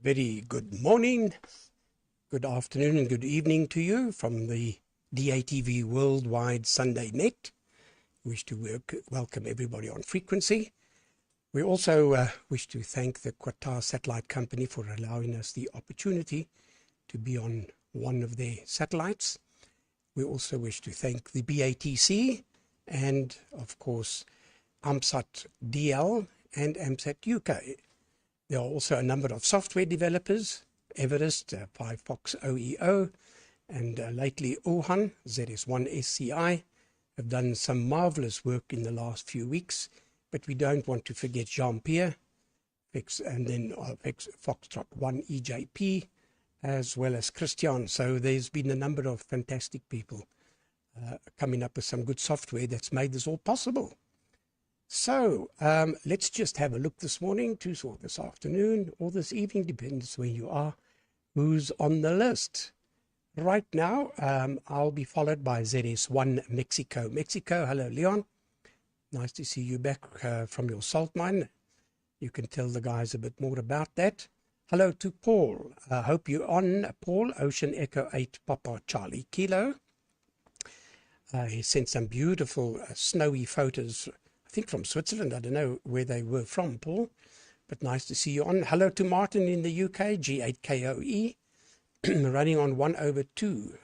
Very good morning, good afternoon and good evening to you from the DATV Worldwide Sunday Net. Wish to welcome everybody on frequency. We also wish to thank the Qatar Satellite Company for allowing us the opportunity to be on one of their satellites. We also wish to thank the BATC and, of course, AMSAT DL and AMSAT UK. There are also a number of software developers, Everest, Firefox OEO, and lately Ohan, ZS1SCI, have done some marvelous work in the last few weeks, but we don't want to forget Jean-Pierre, and then Foxtrot 1 EJP, as well as Christian. So there's been a number of fantastic people coming up with some good software that's made this all possible. So let's just have a look this morning, or this afternoon, or this evening, depends where you are, who's on the list. Right now, I'll be followed by ZS1 Mexico. Mexico, hello, Leon. Nice to see you back from your salt mine. You can tell the guys a bit more about that. Hello to Paul. Hope you're on, Paul. Ocean Echo 8 Papa Charlie Kilo. He sent some beautiful snowy photos, I think from Switzerland. I don't know where they were from, Paul, but nice to see you on. Hello to Martin in the UK, G8KOE, running on 1/2.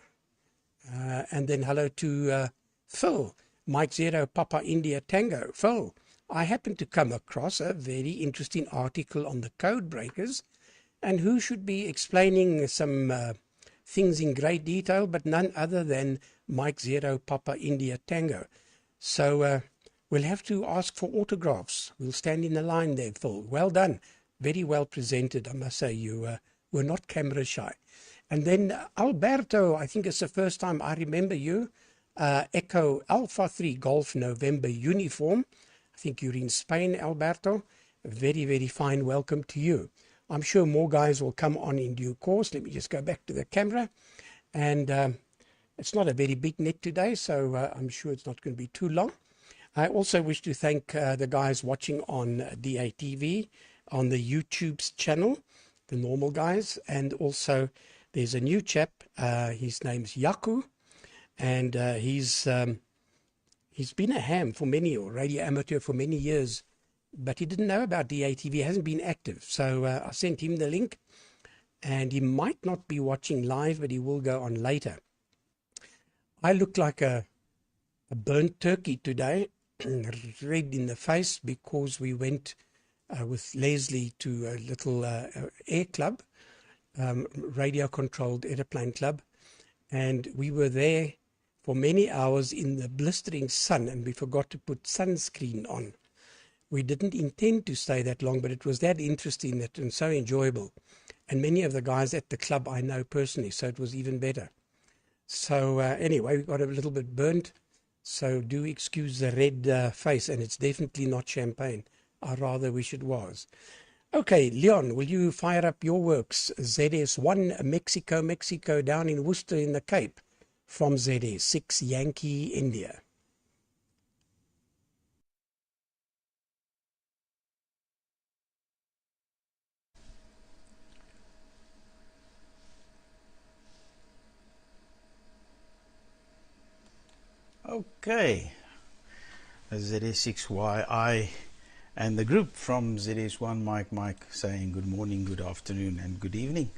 And then hello to Phil, Mike Zero Papa India Tango. Phil, I happened to come across a very interesting article on the code breakers, and who should be explaining some things in great detail but none other than Mike Zero Papa India Tango. So we'll have to ask for autographs. We'll stand in the line there, Phil. Well done. Very well presented, I must say. You were not camera shy. And then Alberto, I think it's the first time I remember you. Echo Alpha 3 Golf November uniform. I think you're in Spain, Alberto. A very, very fine welcome to you. I'm sure more guys will come on in due course. Let me just go back to the camera. And it's not a very big net today, so I'm sure it's not going to be too long. I also wish to thank the guys watching on DATV, on the YouTube's channel, the normal guys. And also there's a new chap, his name's Yaku, and he's been a ham for many, or radio amateur for many years, but he didn't know about DATV, he hasn't been active. So I sent him the link, and he might not be watching live, but he will go on later. I look like a burnt turkey today, red in the face, because we went with Leslie to a little air club, radio-controlled airplane club, and we were there for many hours in the blistering sun, and we forgot to put sunscreen on. We didn't intend to stay that long, but it was that interesting and so enjoyable. And many of the guys at the club I know personally, so it was even better. So anyway, we got a little bit burnt, so do excuse the red face, and it's definitely not champagne. I rather wish it was. Okay, Leon, will you fire up your works? ZS1 Mexico down in Worcester in the Cape from ZS6 Yankee India. Okay, ZS6YI and the group from ZS1 Mike saying good morning, good afternoon and good evening.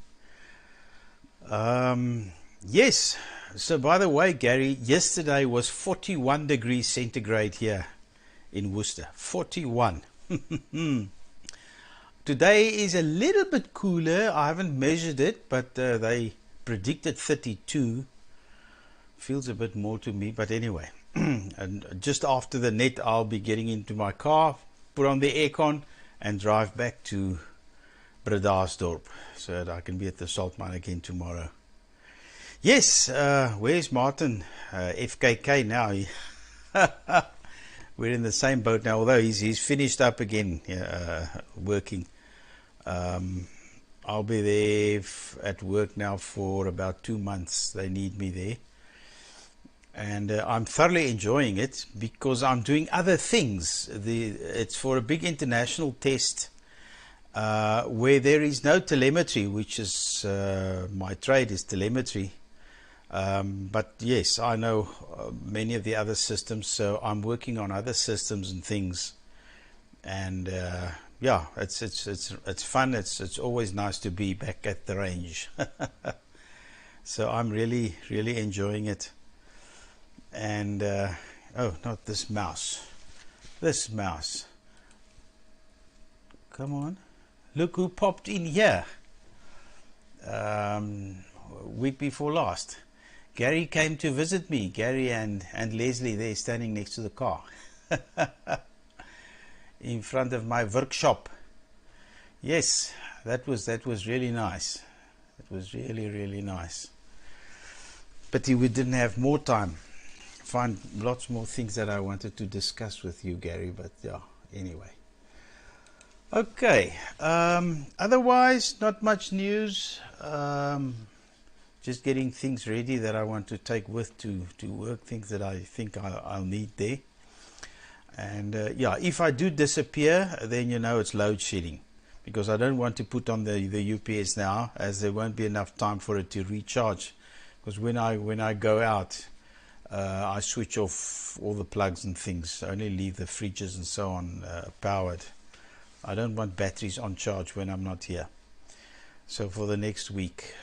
Yes, so by the way, Gary, yesterday was 41 degrees centigrade here in Worcester. 41. Today is a little bit cooler. I haven't measured it, but they predicted 32. Feels a bit more to me, but anyway. And just after the net, I'll be getting into my car, put on the aircon, and drive back to Bredasdorp so that I can be at the salt mine again tomorrow. Yes, where's Martin? FKK now. We're in the same boat now, although he's finished up again working. I'll be there at work now for about 2 months. They need me there. And I'm thoroughly enjoying it because I'm doing other things. It's for a big international test where there is no telemetry, which is my trade is telemetry. But yes, I know many of the other systems, so I'm working on other systems and things. And yeah, it's fun. It's always nice to be back at the range. So I'm really enjoying it. And oh, not this mouse. This mouse. Come on. Look who popped in here. Week before last. Gary came to visit me. Gary and Leslie there standing next to the car. In front of my workshop. Yes, that was really nice. It was really nice. Pity we didn't have more time. Find lots more things that I wanted to discuss with you, Gary, but yeah, anyway. Okay, otherwise not much news. Just getting things ready that I want to take with to work, things that I think I'll need there. And yeah, if I do disappear, then you know it's load shedding, because I don't want to put on the UPS now, as there won't be enough time for it to recharge. Because when I go out, I switch off all the plugs and things, only leave the fridges and so on powered. I don't want batteries on charge when I'm not here. So for the next week,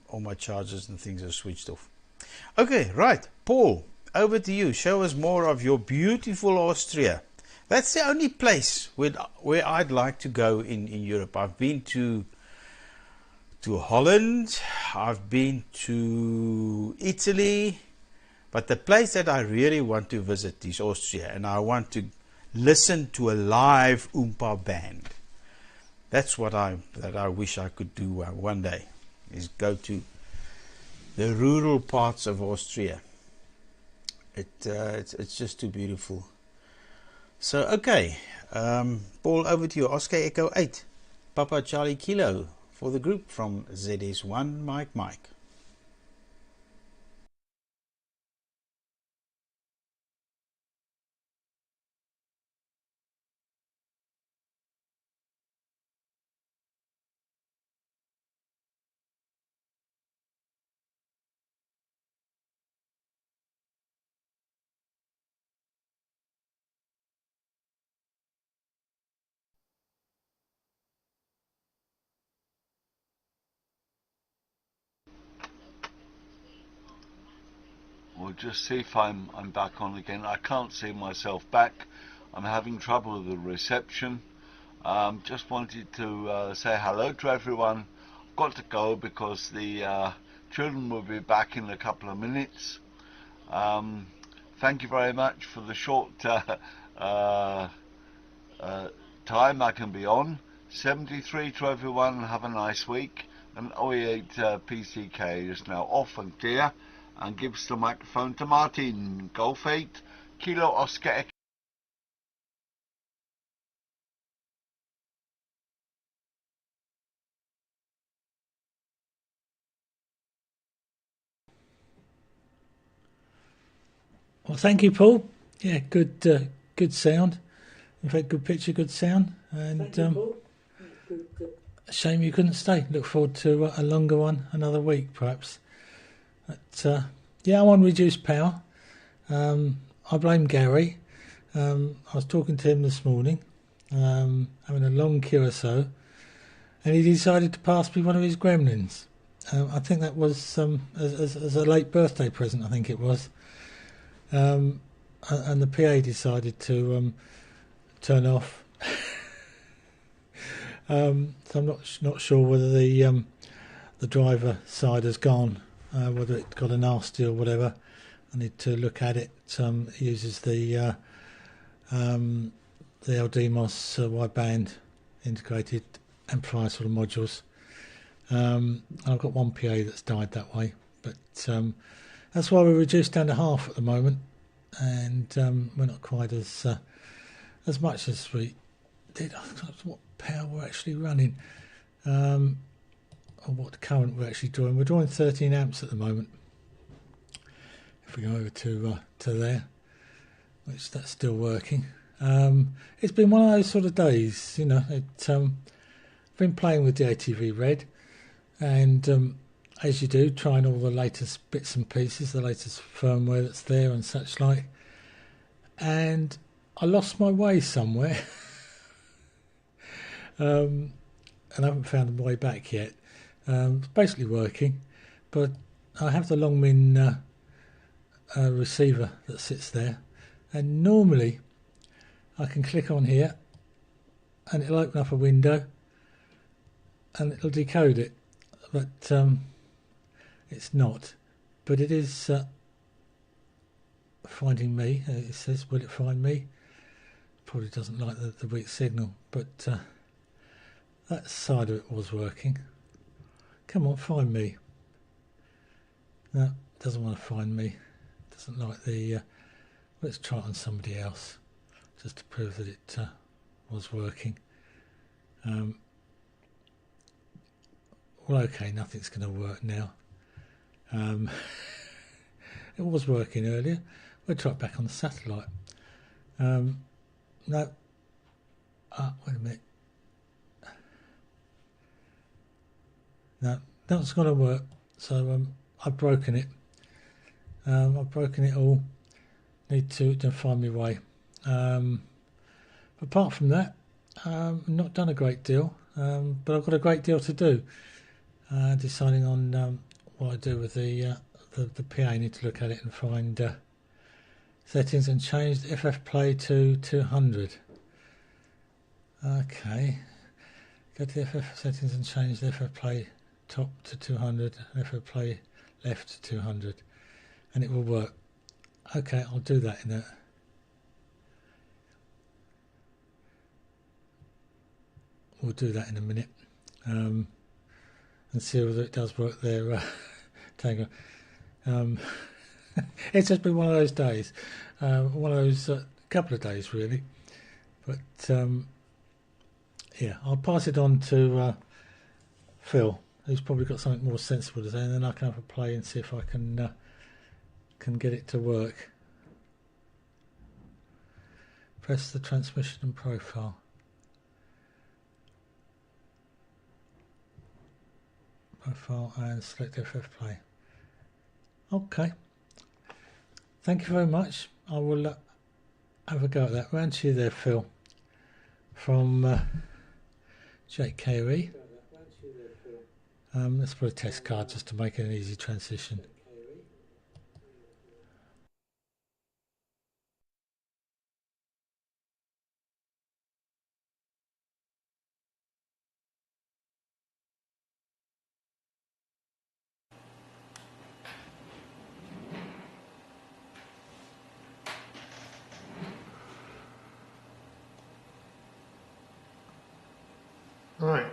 all my chargers and things are switched off. Okay, right, Paul, over to you. Show us more of your beautiful Austria. That's the only place where I'd like to go in Europe. I've been to Holland, I've been to Italy, but the place that I really want to visit is Austria, and I want to listen to a live Oompa band. That's what I wish I could do one day, is go to the rural parts of Austria. It's just too beautiful. So okay, Paul, over to you. Oscar Echo 8, Papa Charlie Kilo for the group from ZS1 Mike. We'll just see if I'm back on again. I can't see myself back. I'm having trouble with the reception. Just wanted to say hello to everyone. Got to go because the children will be back in a couple of minutes. Thank you very much for the short time I can be on. 73 to everyone. Have a nice week. And OE8 PCK is now off and clear, and gives the microphone to Martin. Golf 8 Kilo Oscar. Well, thank you, Paul. Yeah, good sound. In fact, good picture, good sound. And shame you couldn't stay. Look forward to a longer one, another week perhaps. But yeah, I'm on reduced power. I blame Gary. I was talking to him this morning, having a long QSO, and he decided to pass me one of his gremlins. I think that was as a late birthday present, I think it was. And the PA decided to turn off. So I'm not sure whether the driver side has gone, whether it got a nasty or whatever. I need to look at it. It uses the LDMOS wideband integrated amplifier sort of modules. I've got one PA that's died that way, but that's why we're reduced down to half at the moment, and we're not quite as much as we did. What power we're actually running, or what current we're actually drawing. We're drawing 13 amps at the moment. If we go over to there, which that's still working. It's been one of those sort of days, you know. I've been playing with DATV Red, and as you do, trying all the latest bits and pieces, the latest firmware that's there and such like. And I lost my way somewhere, and I haven't found the way back yet. It's basically working, but I have the Longmin receiver that sits there, and normally I can click on here and it'll open up a window and it'll decode it, but it's not. But it is finding me. It says, will it find me? Probably doesn't like the weak signal, but that side of it was working. Come on, find me. No, it doesn't want to find me. Doesn't like the... let's try it on somebody else, just to prove that it was working. Well, okay, nothing's going to work now. It was working earlier. We'll try it back on the satellite. No. Wait a minute. No, that's going to work. So I've broken it. I've broken it all. Need to find my way. Apart from that, not done a great deal, but I've got a great deal to do. Deciding on what I do with the PA. I need to look at it and find settings and change the FF play to 200. Okay, go to the FF settings and change the FF play top to 200 and FF play left to 200, and it will work. Okay, I'll do that in a... We'll do that in a minute, and see whether it does work there, Tango. It's just been one of those days, one of those couple of days really, but yeah, I'll pass it on to Phil, who's probably got something more sensible to say, and then I can have a play and see if I can get it to work. Press the transmission and profile. Profile and select FF play. Okay. Thank you very much. I will have a go at that. Round to you there, Phil, from JKOE. Let's put a test card just to make it an easy transition. Right,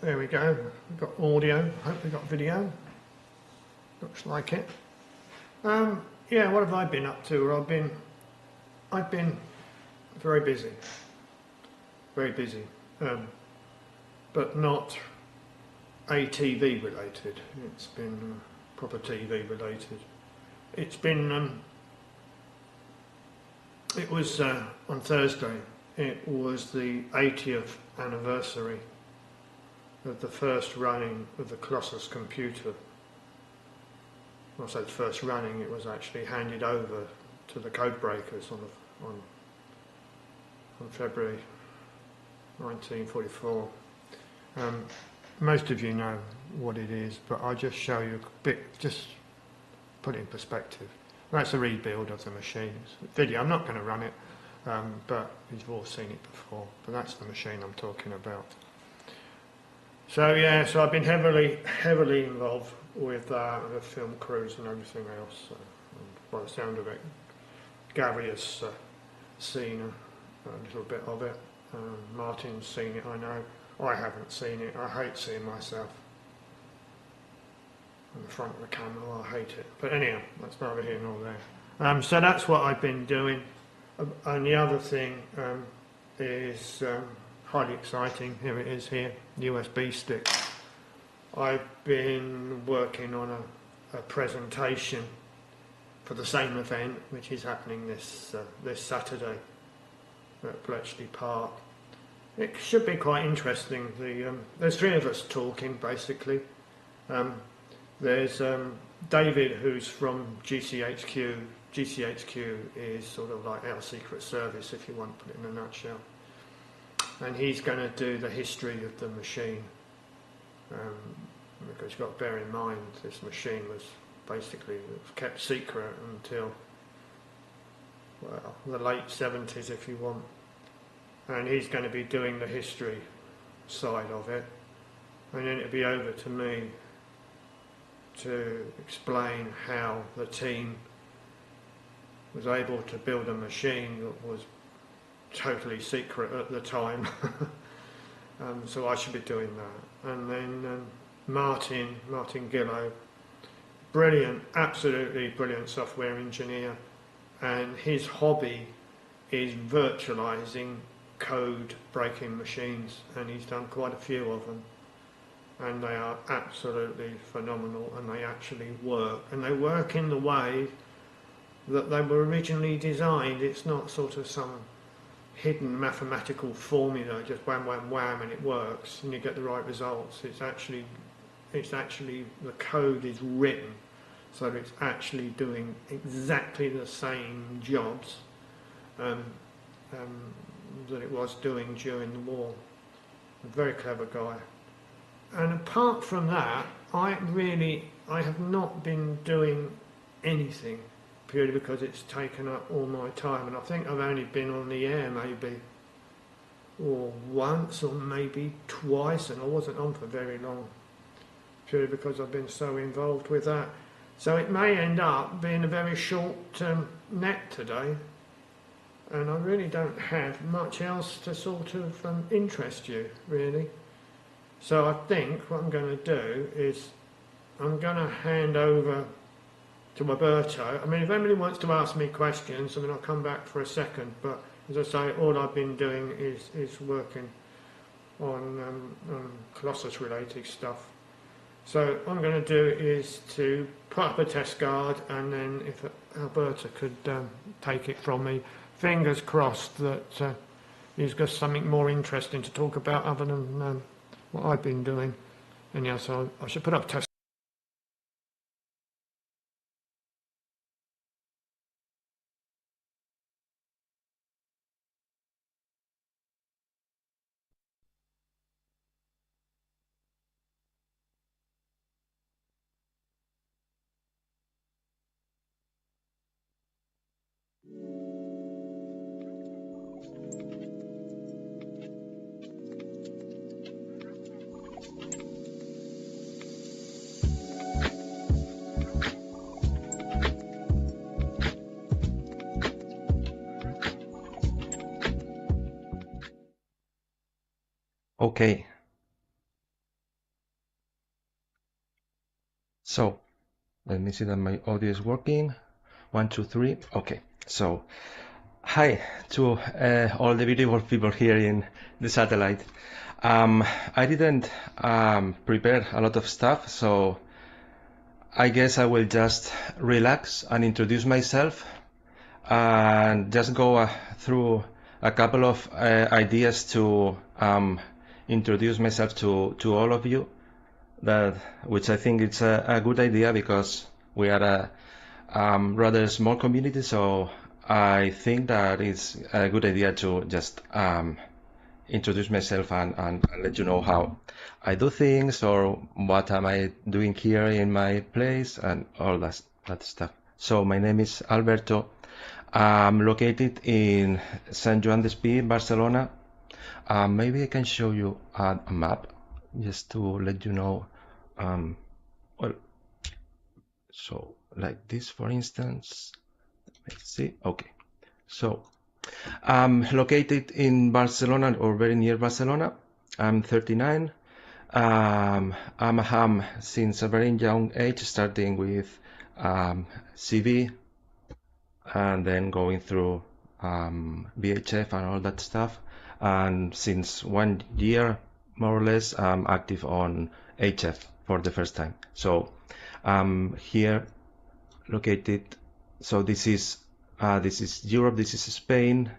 there we go. We've got audio, hope we've got video. Looks like it. Yeah, what have I been up to? I've been very busy. Very busy. But not ATV related. It's been proper TV related. It's been, it was on Thursday. It was the 80th anniversary of the first running of the Colossus computer. When I say the first running, it was actually handed over to the code breakers on February 1944. Most of you know what it is, but I'll just show you a bit, just put it in perspective. That's a rebuild of the machines. Video, I'm not going to run it, but you've all seen it before, but that's the machine I'm talking about. So yeah, so I've been heavily involved with the film crews and everything else. And by the sound of it, Gary has seen a little bit of it. Martin's seen it, I know. I haven't seen it. I hate seeing myself in the front of the camera. I hate it. But anyhow, that's neither here nor there. So that's what I've been doing. And the other thing is highly exciting. Here it is here, USB stick. I've been working on a presentation for the same event, which is happening this Saturday. at Bletchley Park. It should be quite interesting. There's three of us talking basically. There's David, who's from GCHQ. GCHQ is sort of like our secret service, if you want to put it in a nutshell. And he's going to do the history of the machine. Because you've got to bear in mind, this machine was basically kept secret until, well, the late 70s, if you want. And he's going to be doing the history side of it. And then it'll be over to me to explain how the team was able to build a machine that was totally secret at the time. So I should be doing that. And then Martin Gillow, brilliant, absolutely brilliant software engineer, and his hobby is virtualizing code breaking machines, and he's done quite a few of them, and they are absolutely phenomenal, and they actually work, and they work in the way that they were originally designed. It's not sort of some hidden mathematical formula, just wham wham wham and it works and you get the right results. It's actually the code is written so that it's actually doing exactly the same jobs that it was doing during the war. A very clever guy. And apart from that, I have not been doing anything, purely because it's taken up all my time, and I think I've only been on the air maybe or once or maybe twice, and I wasn't on for very long, purely because I've been so involved with that. So it may end up being a very short net today, and I really don't have much else to sort of interest you, really. So I think what I'm going to do is I'm going to hand over to Roberto. I mean, if anybody wants to ask me questions, I mean, I'll come back for a second, but as I say, all I've been doing is working on Colossus related stuff. So what I'm going to do is to put up a test guard, and then if Alberta could take it from me, fingers crossed that he's got something more interesting to talk about other than what I've been doing. And yeah, so I should put up test. Okay. So let me see that my audio is working. 1, 2, 3. Okay. So hi to all the beautiful people here in the satellite. I didn't prepare a lot of stuff, so I guess I will just relax and introduce myself and just go through a couple of ideas to introduce myself to all of you, which I think it's a good idea because we are a rather small community, so I think that it's a good idea to just introduce myself and let you know how I do things or what am I doing here in my place and all that stuff. So my name is Alberto. I'm located in Sant Joan d'Espí, Barcelona. Maybe I can show you a map just to let you know. Well, so like this, for instance. Let's see. Okay, so I'm located in Barcelona or very near Barcelona. I'm 39. I'm a ham since a very young age, starting with CV and then going through VHF and all that stuff. And since 1 year, more or less, I'm active on HF for the first time. So here located. So this is Europe. This is Spain.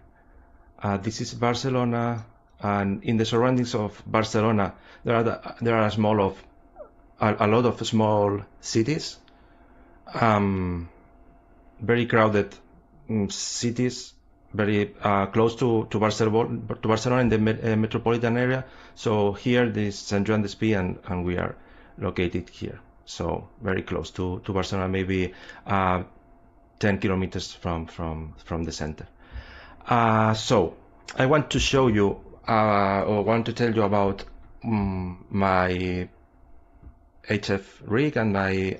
This is Barcelona, and in the surroundings of Barcelona, there are a lot of small cities, very crowded cities, very close to Barcelona in the metropolitan area. So here this San Joan despí, and we are located here. So very close to Barcelona, maybe 10 kilometers from the center. So I want to show you or want to tell you about my HF rig and my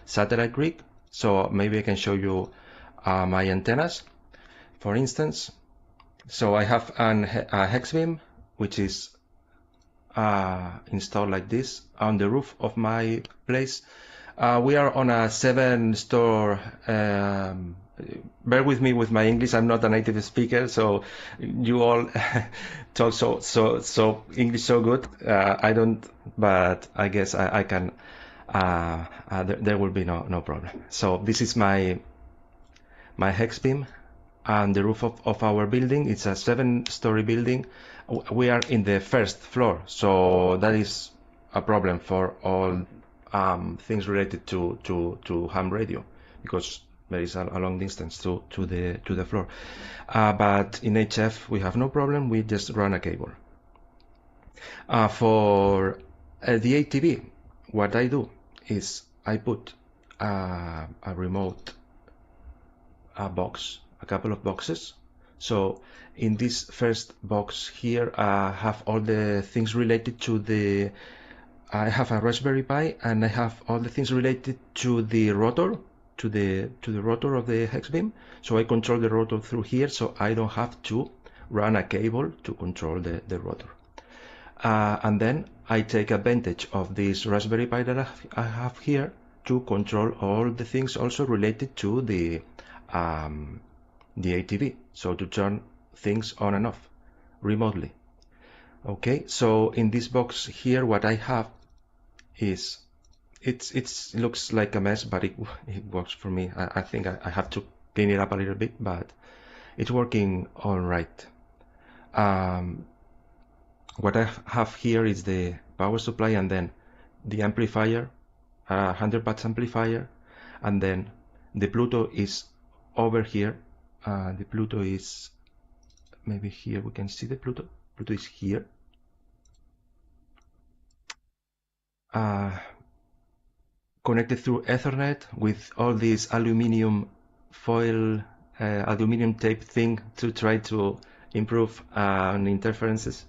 satellite rig. So maybe I can show you my antennas, for instance. So I have a hex beam which is installed like this on the roof of my place. We are on a 7-store. Bear with me with my English. I'm not a native speaker, so you all talk so English so good. I don't, but I guess I can. There will be no problem. So this is my hex beam on the roof of our building. It's a 7-story building. We are in the first floor, so that is a problem for all things related to ham radio, because there is a long distance to the floor. But in HF we have no problem. We just run a cable. For the ATV, what I do is I put a remote box, a couple of boxes. So in this first box here, I have all the things related to the. I have a Raspberry Pi, and I have all the things related to the rotor, to the rotor of the hex beam. So I control the rotor through here, so I don't have to run a cable to control the rotor. And then I take advantage of this Raspberry Pi that I have here to control all the things also related to the ATV. So to turn things on and off remotely. Okay, so in this box here, what I have is it looks like a mess, but it works for me. I think I have to clean it up a little bit, but it's working all right. What I have here is the power supply, and then the amplifier, 100 watts amplifier, and then the Pluto is over here. The Pluto is maybe here. We can see the Pluto. Pluto is here. Connected through Ethernet with all this aluminum foil, aluminum tape thing to try to improve on interferences.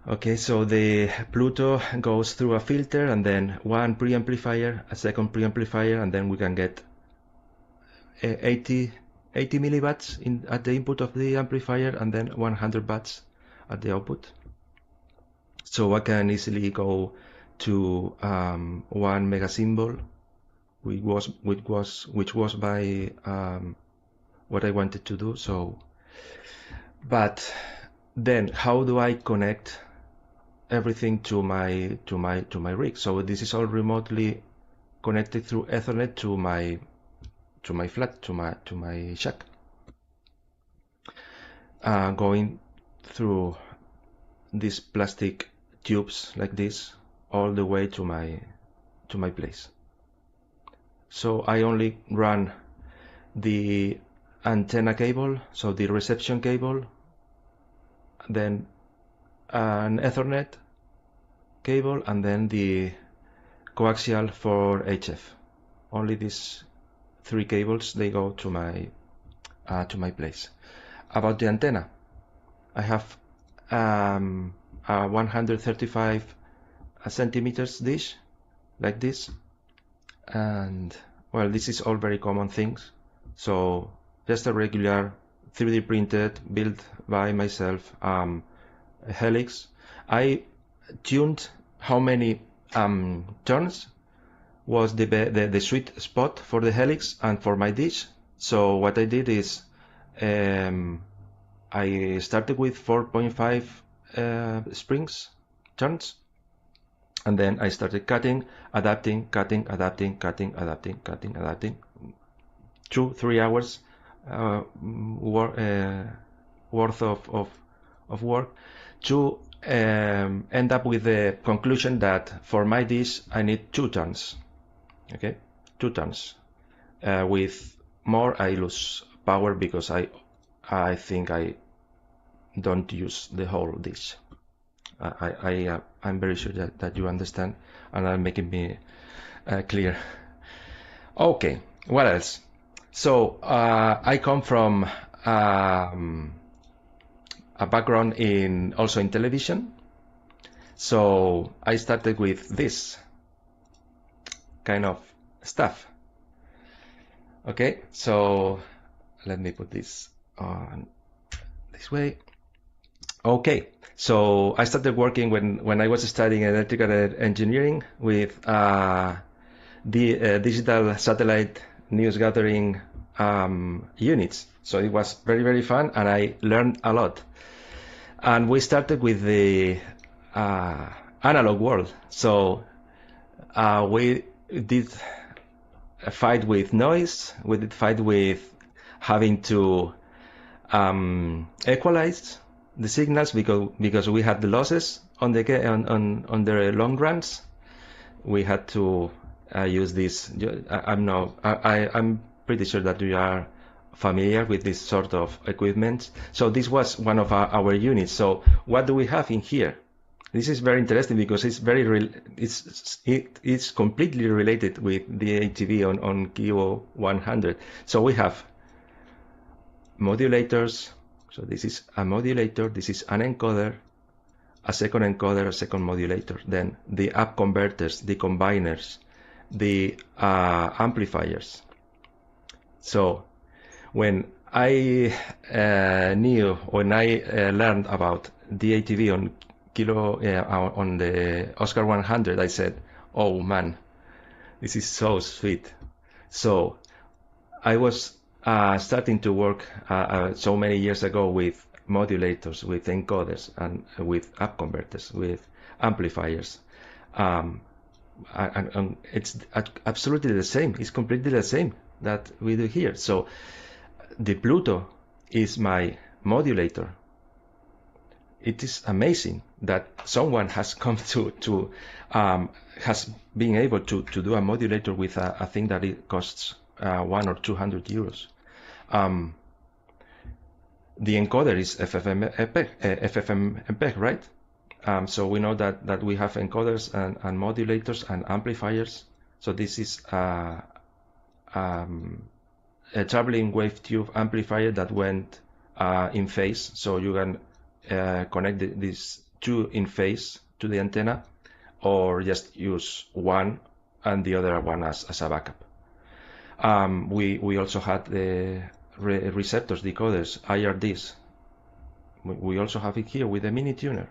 Okay, so the Pluto goes through a filter, and then one preamplifier, a second preamplifier, and then we can get 80 milliwatts at the input of the amplifier, and then 100 watts at the output. So I can easily go to 1 mega symbol, which was by what I wanted to do. So, but then how do I connect everything to my rig? So this is all remotely connected through Ethernet to my flat, to my shack, going through these plastic tubes like this all the way to my place. So I only run the antenna cable, so the reception cable, then an Ethernet cable, and then the coaxial for HF. Only these 3 cables, they go to my place. About the antenna, I have a 135 centimeters dish like this, and well, this is all very common things. So just a regular 3D printed, built by myself helix. I tuned how many turns was the sweet spot for the helix and for my dish. So what I did is I started with 4.5 springs turns, and then I started cutting, adapting, 2-3 hours worth of work to end up with the conclusion that for my dish I need 2 tons. Okay, 2 tons. With more I lose power because I think I don't use the whole dish. I'm very sure that you understand and are making me clear. Okay, what else? So I come from a background also in television. So I started with this kind of stuff. Okay, so let me put this on this way. Okay, so I started working when I was studying electrical engineering with the digital satellite news gathering units. So it was very, very fun, and I learned a lot. And we started with the analog world. So we did a fight with noise. We did fight with having to equalize the signals because we had the losses on the long runs. We had to use this. I'm pretty sure that you are familiar with this sort of equipment. So this was one of our units. So what do we have in here? This is very interesting because it's it's completely related with the DATV on QO-100. So we have modulators. So this is a modulator, this is an encoder, a second encoder, a second modulator, then the up converters, the combiners, the amplifiers. So when I learned about DATV on the Oscar 100, I said, oh man, this is so sweet. So I was starting to work so many years ago with modulators, with encoders, and with up converters, with amplifiers. And it's absolutely the same. It's completely the same that we do here. So the Pluto is my modulator. It is amazing that someone has come has been able to do a modulator with a thing that it costs 100 or 200 euros. The encoder is FFmpeg, right? So we know that we have encoders and modulators and amplifiers. So this is a traveling wave tube amplifier that went in phase. So you can connect these 2 in phase to the antenna, or just use one and the other one as a backup. We also had the receptors, decoders, IRDs. We also have it here with the mini tuner.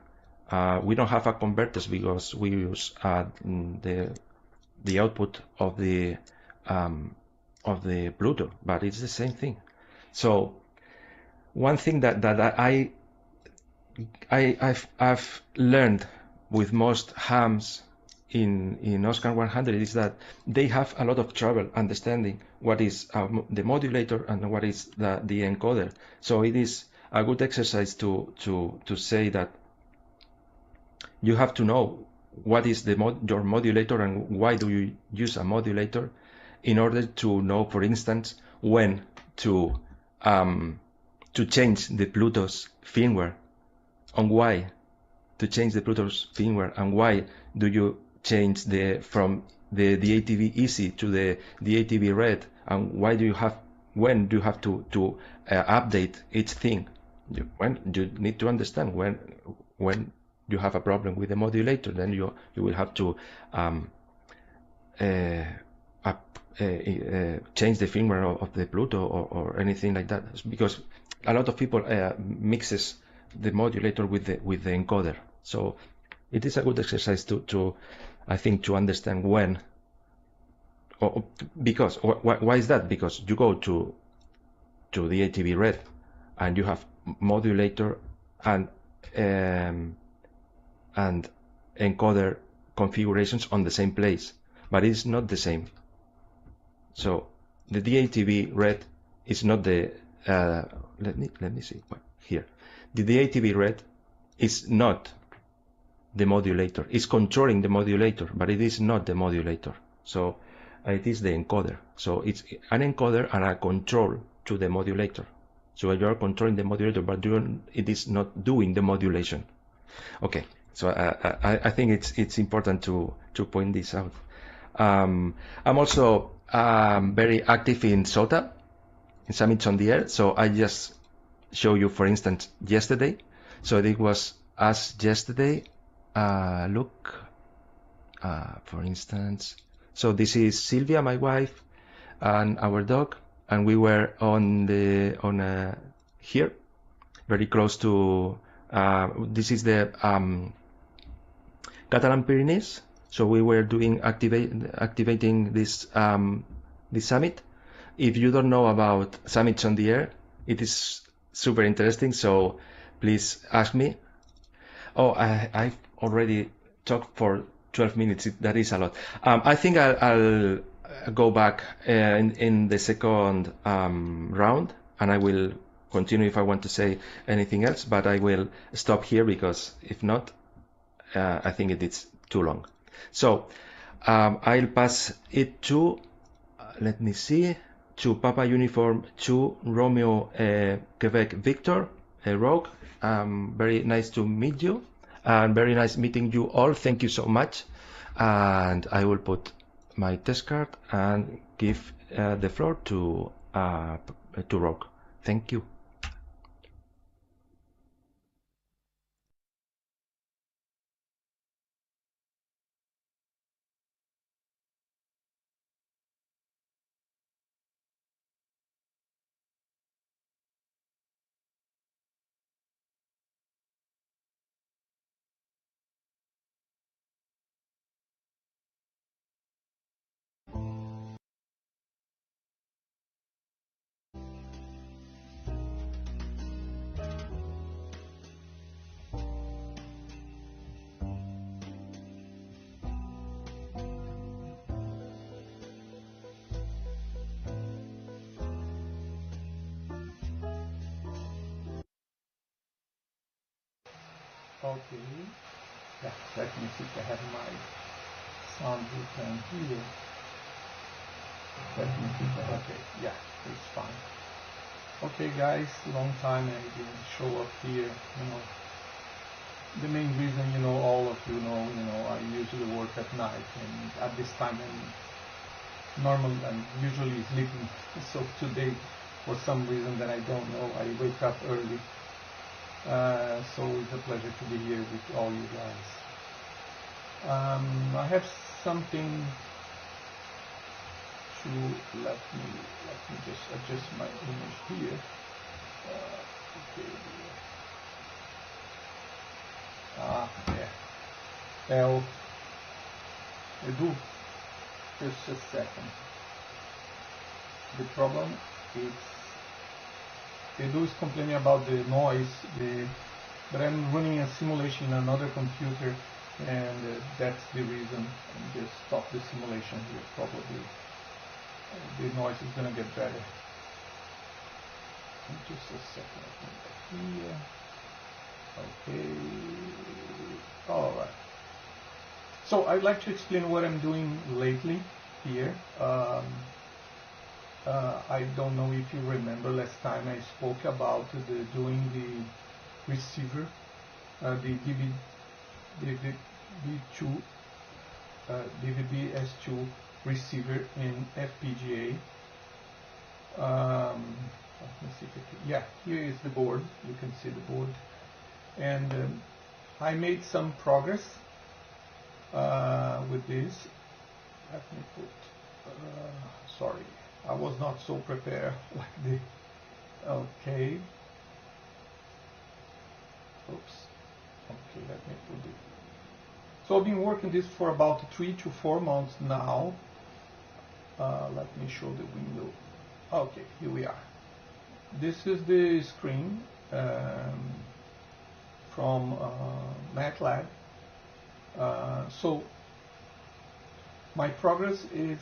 We don't have a converters because we use the output of the Pluto, but it's the same thing. So one thing that I've learned with most hams in Oscar 100 is that they have a lot of trouble understanding what is the modulator and what is the encoder. So it is a good exercise to say that you have to know what is your modulator and why do you use a modulator, in order to know, for instance, when to change the Pluto's firmware, and why to change the Pluto's firmware, and why do you change from the DATV Easy to the DATV Red, and when do you have to update each thing. When you need to understand when you have a problem with the modulator, then you will have to change the firmware of the Pluto or anything like that, because a lot of people mixes the modulator with the encoder. So it is a good exercise to I think, to understand when. Because why is that? Because you go to the DATV Red and you have modulator and encoder configurations on the same place, but it's not the same. So the DATV Red is not the let me see here. The DATV red is not the modulator. It's controlling the modulator, but it is not the modulator. So it is the encoder. So it's an encoder and a control to the modulator. So you are controlling the modulator, but it is not doing the modulation. Okay, so I think it's important to point this out. I'm also very active in SOTA, in Summits on the Air. So I just show you, for instance, yesterday. So it was us yesterday. Look, for instance, so this is Sylvia, my wife, and our dog, and we were on here, very close to. This is the Catalan Pyrenees. So we were doing activating this this summit. If you don't know about Summits on the Air, it is super interesting. So please ask me. Oh, I've already talked for 12 minutes. That is a lot. I think I'll go back in the second round, and I will continue if I want to say anything else, but I will stop here because if not, I think it is too long. So I'll pass it to, let me see, to Papa Uniform 2 Romeo Quebec Victor Rogue. Very nice to meet you, and very nice meeting you all. Thank you so much. And I will put my test card and give the floor to Rogue. Thank you. Okay, yeah, let me see if I have my sound button here. Let me see, okay, yeah, it's fine. Okay guys, long time I didn't show up here, the main reason, all of you know, I usually work at night, and at this time I'm usually sleeping, so today, for some reason that I don't know, I wake up early. So it's a pleasure to be here with all you guys. I have something to let me just adjust my image here. Okay. Yeah. Edu, just a second. The problem is Edu is complaining about the noise, but I'm running a simulation in another computer, and that's the reason. I just stop the simulation here. Probably the noise is gonna get better. Just a second. Here. Okay. All right. So I'd like to explain what I'm doing lately here. I don't know if you remember last time I spoke about doing the receiver, the DVD S2 receiver in FPGA. Let me see if yeah, here is the board. You can see the board, and I made some progress with this. Let me put. Sorry. I was not so prepared like this. Okay. Oops. Okay, let me put it. So I've been working this for about 3 to 4 months now. Let me show the window. Okay, here we are. This is the screen from MATLAB. So my progress is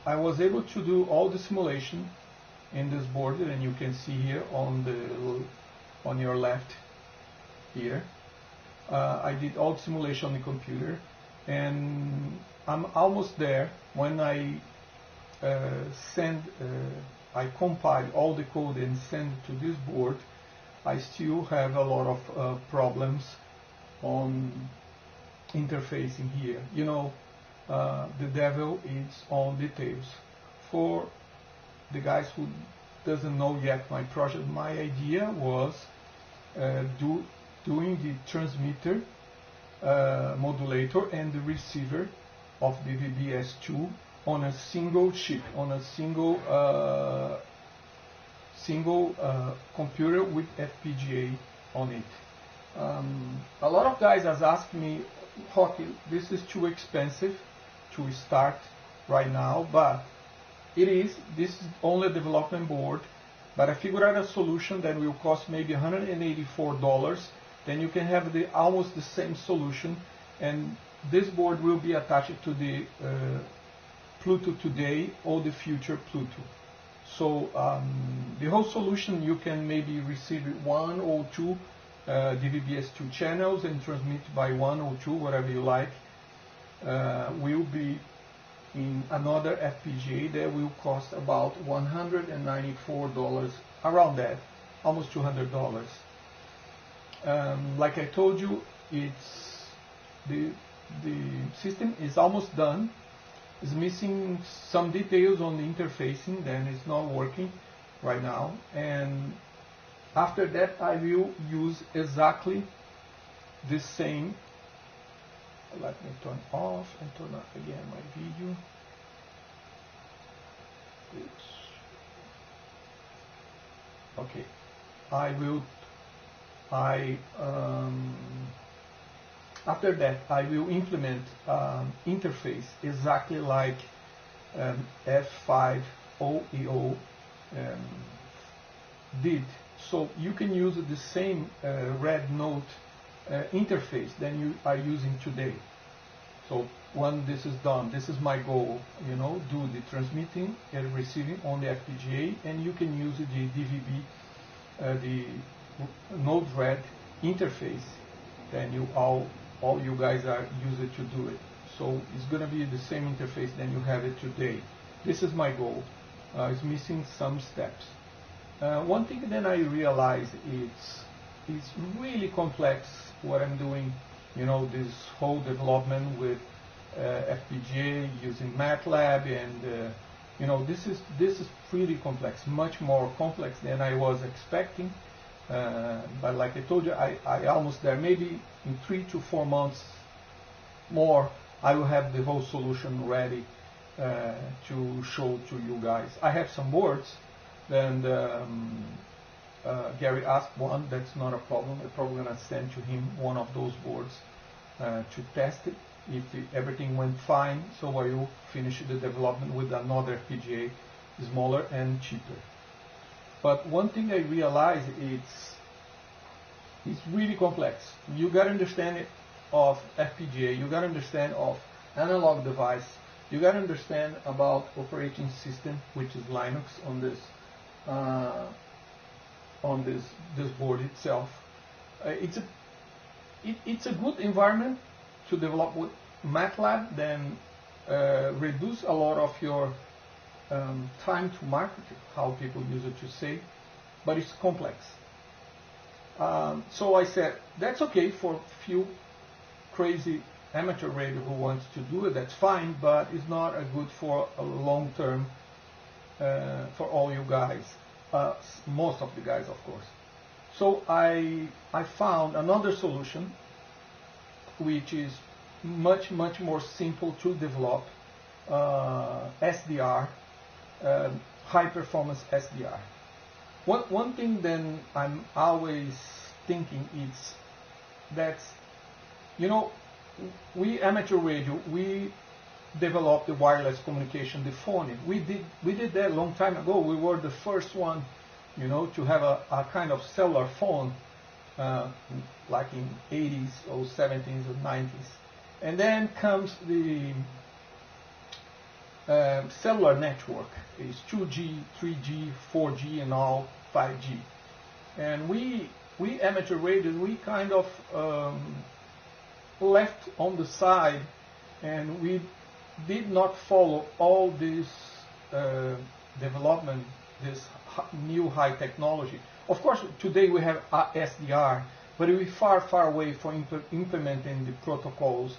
I was able to do all the simulation in this board, and you can see here on your left here. I did all the simulation on the computer, and I'm almost there. When I I compile all the code and send it to this board, I still have a lot of problems on interfacing here. You know, the devil is on details. For the guys who doesn't know yet my project, my idea was doing the transmitter, modulator, and the receiver of the VBS2 on a single chip, on a single computer with FPGA on it. A lot of guys have asked me, Hockey, this is too expensive to start right now, but this is only a development board, but I figured out a solution that will cost maybe $184. Then you can have almost the same solution, and this board will be attached to the Pluto today or the future Pluto. So the whole solution, you can maybe receive 1 or 2 DVB-S2 channels and transmit by 1 or 2, whatever you like, will be in another FPGA that will cost about $194, around that, almost $200. Like I told you, it's the system is almost done. It's missing some details on the interfacing, then it's not working right now. And after that, I will use exactly the same. Let me turn off and turn on again my video. Oops. Okay, after that, I will implement interface exactly like F5OEO did. So you can use the same red note interface that you are using today. So when this is done, this is my goal, you know, do the transmitting and receiving on the FPGA, and you can use the DVB, the Node-RED interface, then all you guys are used to do it. So it's going to be the same interface than you have it today. This is my goal. It's missing some steps. One thing that I realized it's really complex what I'm doing. You know, this whole development with FPGA using MATLAB, and you know, this is pretty complex, much more complex than I was expecting. But like I told you, I almost there. Maybe in 3 to 4 months more, I will have the whole solution ready to show to you guys. I have some boards, and Gary asked one. That's not a problem. I'm probably gonna send to him one of those boards to test it. If everything went fine, so I will finish the development with another FPGA, smaller and cheaper. But one thing I realized, it's really complex. You got to understand it of FPGA, you got to understand of analog device, you got to understand about operating system, which is Linux on this board itself. It's a good environment to develop with MATLAB, then reduce a lot of your time to market, how people use it to say, but it's complex. So I said, that's okay for few crazy amateur radio who wants to do it, that's fine, but it's not a good for a long term for all you guys, most of the guys, of course. So I found another solution which is much more simple to develop, SDR, high performance SDR. One thing then I'm always thinking is that, you know, we amateur radio, we developed the wireless communication, the phone. We did that a long time ago. We were the first one, you know, to have a kind of cellular phone, like in 80s or 70s or 90s. And then comes the cellular network. It's 2G, 3G, 4G, and now 5G. And we amateur radio, we kind of left on the side, and we did not follow all this development, this new high technology. Of course, today we have SDR, but we're far, far away from implementing the protocols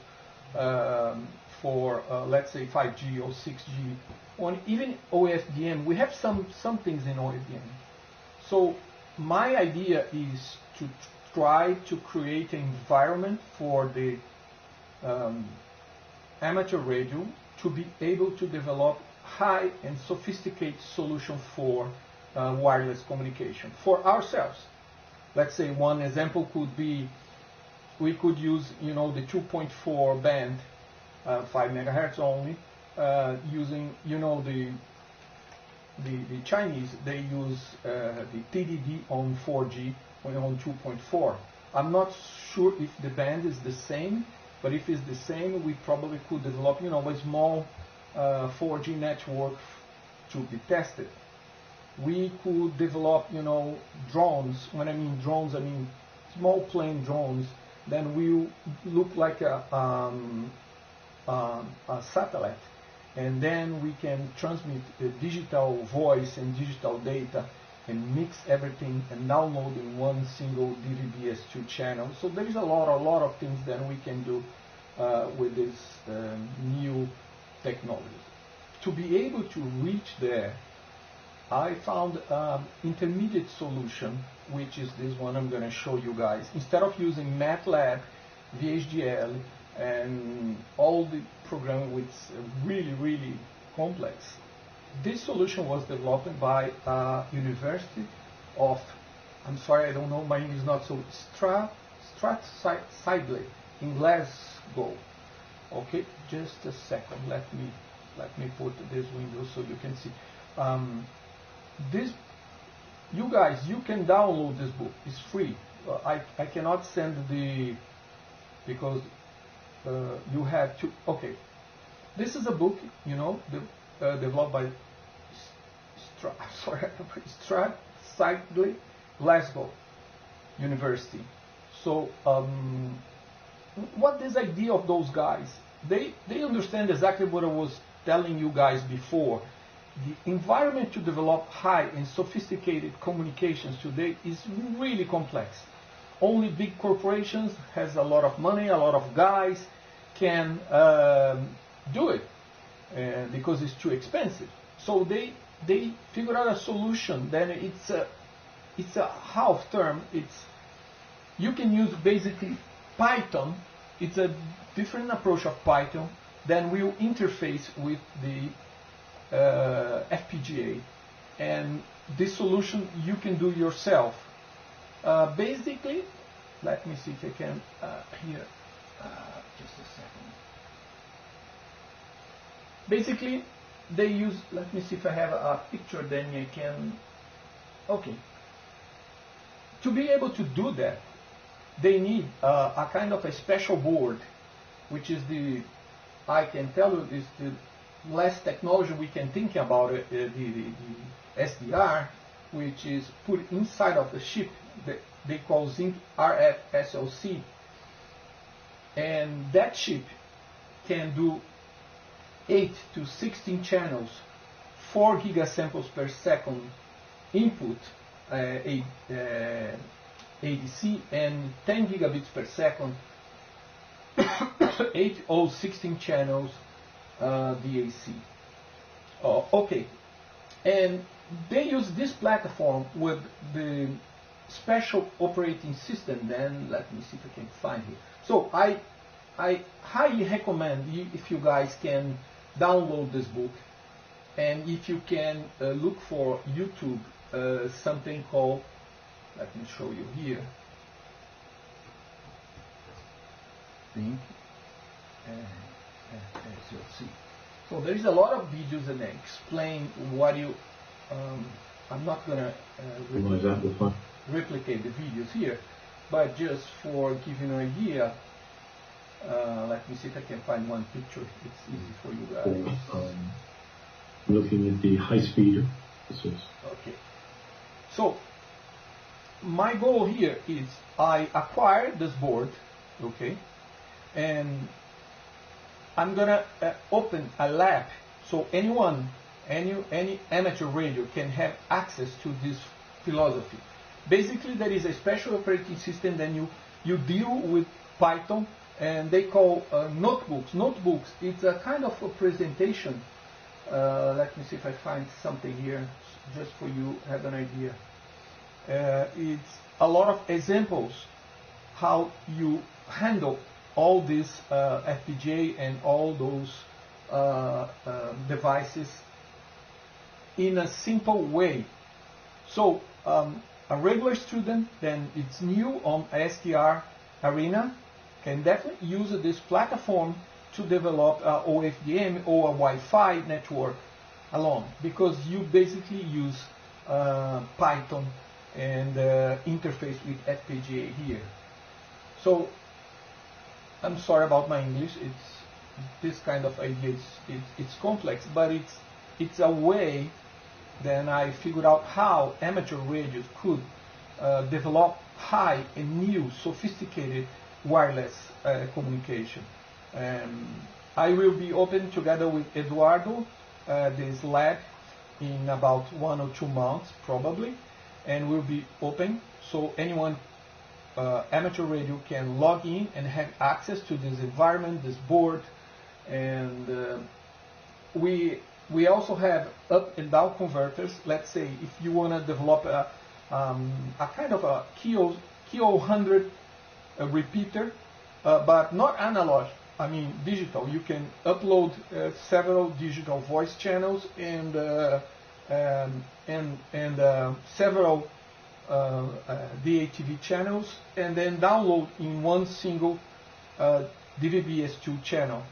for, let's say, 5G or 6G. On even OFDM, we have some things in OFDM. So my idea is to try to create an environment for the amateur radio to be able to develop high and sophisticated solution for wireless communication for ourselves. Let's say one example could be we could use, you know, the 2.4 band, 5 megahertz only, using, you know, the Chinese, they use the TDD on 4G on 2.4. I'm not sure if the band is the same, but if it's the same, we probably could develop, you know, a small 4G network to be tested. We could develop, you know, drones. When I mean drones, I mean small plane drones. Then we look like a satellite, and then we can transmit digital voice and digital data and mix everything and download in one single DVB-S2 channel. So there is a lot of things that we can do with this new technology. To be able to reach there, I found intermediate solution, which is this one I'm going to show you guys. Instead of using MATLAB, VHDL, and all the programming which is really, really complex, this solution was developed by University of, I'm sorry, I don't know, my English is not so, Strathclyde in Glasgow. Okay, just a second, let me put this window so you can see. This, you guys, you can download this book. It's free. I cannot send the, because you have to. Okay, this is a book, you know, developed by Strathclyde Glasgow University. So, what is the idea of those guys? They understand exactly what I was telling you guys before. The environment to develop high and sophisticated communications today is really complex. Only big corporations has a lot of money, a lot of guys can do it because it's too expensive. So they figure out a solution. Then it's a half term. You can use basically Python. It's a different approach of Python. Then we'll interface with the FPGA, and this solution you can do yourself. Basically, let me see if I can here. Just a second. Basically, they use. Let me see if I have a picture. Then I can. Okay. To be able to do that, they need a kind of a special board, which is the. I can tell you is the less technology we can think about it, the SDR, which is put inside of the chip that they call Zinc RF SoC, and that chip can do 8 to 16 channels, 4 gigasamples per second input ADC, and 10 gigabits per second 8 or 16 channels DAC. Okay, and they use this platform with the special operating system. Then let me see if I can find it. So I highly recommend if you guys can download this book, and if you can look for YouTube something called, let me show you here. Think. As you'll see. So there is a lot of videos and they explain what you. I'm not gonna replicate the videos here, but just for giving an idea. Let me see if I can find one picture. It's easy for you guys. looking at the high speed source. Okay. So my goal here is I acquired this board, okay, and I'm gonna open a lab so anyone, any amateur radio can have access to this philosophy. Basically, there is a special operating system. Then you deal with Python, and they call notebooks. Notebooks. It's a kind of a presentation. Let me see if I find something here, just for you to have an idea. It's a lot of examples how you handle all these FPGA and all those devices in a simple way. So a regular student, then it's new on SDR arena, can definitely use this platform to develop a OFDM or a Wi-Fi network alone, because you basically use Python and interface with FPGA here. So I'm sorry about my English. It's this kind of idea. It's complex, but it's a way. Then I figured out how amateur radios could develop high and new, sophisticated wireless communication. I will be open together with Eduardo this lab in about 1 or 2 months probably, and we'll be open so anyone amateur radio can log in and have access to this environment, this board, and we also have up and down converters. Let's say if you want to develop a kind of a QO-100 repeater, but not analog, I mean digital. You can upload several digital voice channels and several DATV channels, and then download in one single DVB-S2 channel.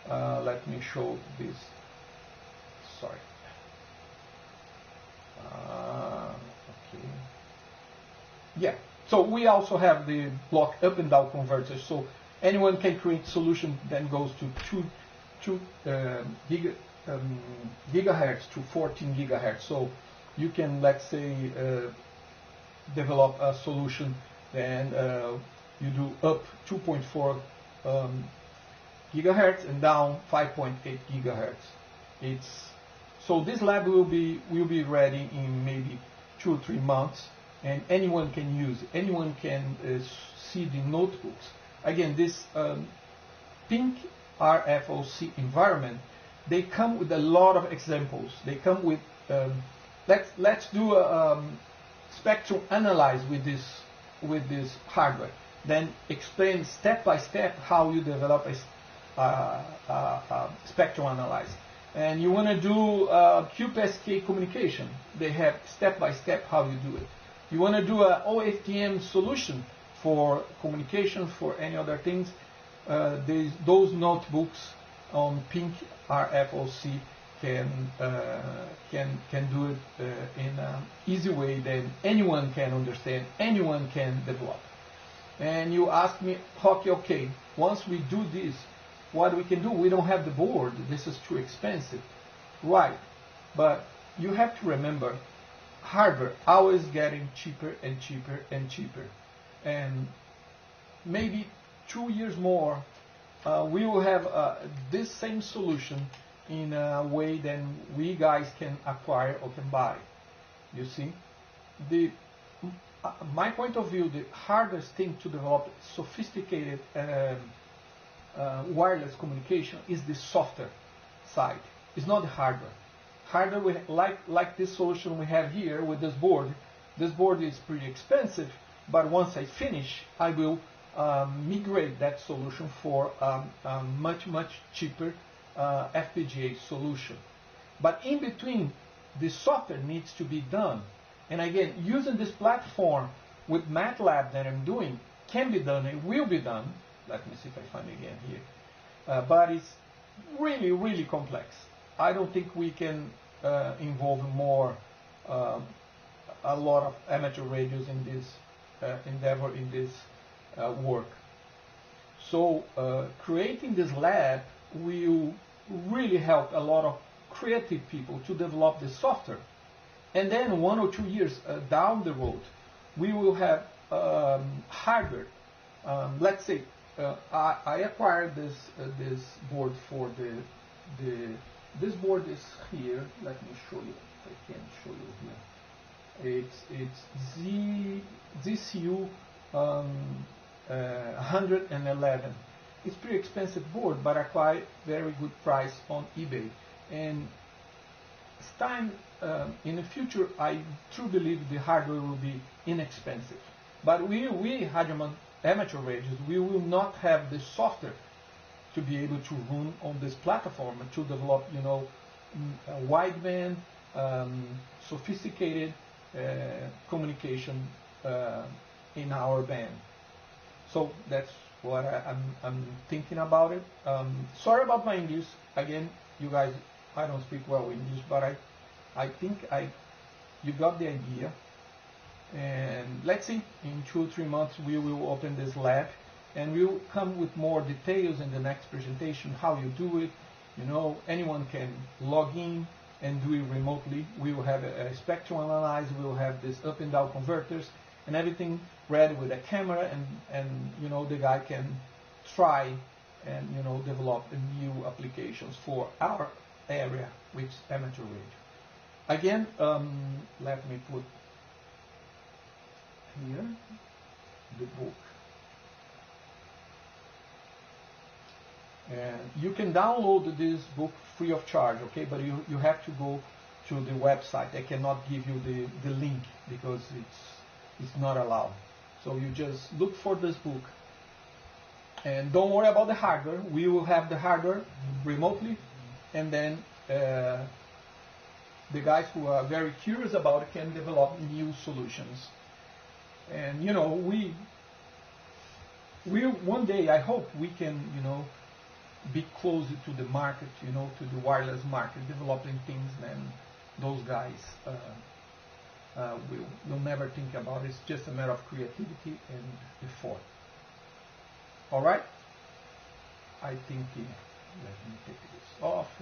Let me show this. Sorry. Okay. Yeah. So we also have the block up and down converters. So anyone can create solution then goes to 2 gigahertz to 14 gigahertz. So you can, let's say, develop a solution, then you do up 2.4 gigahertz and down 5.8 gigahertz. So this lab will be ready in maybe 2 or 3 months, and anyone can use it. Anyone can see the notebooks. Again, this pink RFOC environment, they come with a lot of examples. They come with let's do a spectrum analyze with this hardware. Then explain step by step how you develop a spectrum analyzer. And you want to do QPSK communication. They have step by step how you do it. You want to do a OFDM solution for communication, for any other things. Those notebooks on pink RFOC can do it in an easy way that anyone can understand, anyone can develop. And you ask me, Hockey, okay, once we do this, what we can do? We don't have the board. This is too expensive. Right. But you have to remember, hardware always getting cheaper and cheaper and cheaper. And maybe 2 years more, we will have this same solution in a way that we guys can acquire or can buy. You see? My point of view, the hardest thing to develop sophisticated wireless communication is the software side. It's not the hardware. Hardware, like this solution we have here with this board. This board is pretty expensive, but once I finish, I will migrate that solution for a much cheaper FPGA solution. But in between, the software needs to be done. And again, using this platform with MATLAB that I'm doing can be done, it will be done. Let me see if I find it again here. But it's really complex. I don't think we can involve more, a lot of amateur radios in this endeavor, in this work. So creating this lab will really help a lot of creative people to develop the software. And then 1 or 2 years down the road, we will have hardware. Let's say I acquired this board for this board is here. Let me show you if I can show you here. It's ZCU 111. It's pretty expensive board, but I acquired very good price on eBay. And it's time in the future, I truly believe the hardware will be inexpensive. But we amateur radios, we will not have the software to be able to run on this platform to develop, you know, a wideband, sophisticated communication in our band. So that's what I'm thinking about it. Sorry about my English. Again, you guys, I don't speak well English, but I think you got the idea. And let's see, in 2 or 3 months we will open this lab and we'll come with more details in the next presentation, how you do it. You know, anyone can log in and do it remotely. We will have a spectrum analyzer, we will have this up and down converters and everything ready with a camera, and you know, the guy can try and, you know, develop new applications for our area, which is amateur radio. Again, let me put here the book, and you can download this book free of charge, okay, but you have to go to the website. I cannot give you the link because it's not allowed. So you just look for this book, and don't worry about the hardware. We will have the hardware remotely, and then the guys who are very curious about it can develop new solutions. And you know, we one day, I hope we can, you know, be closer to the market, you know, to the wireless market, developing things, and those guys will never think about it. It's just a matter of creativity and effort. All right, I think let me take this off.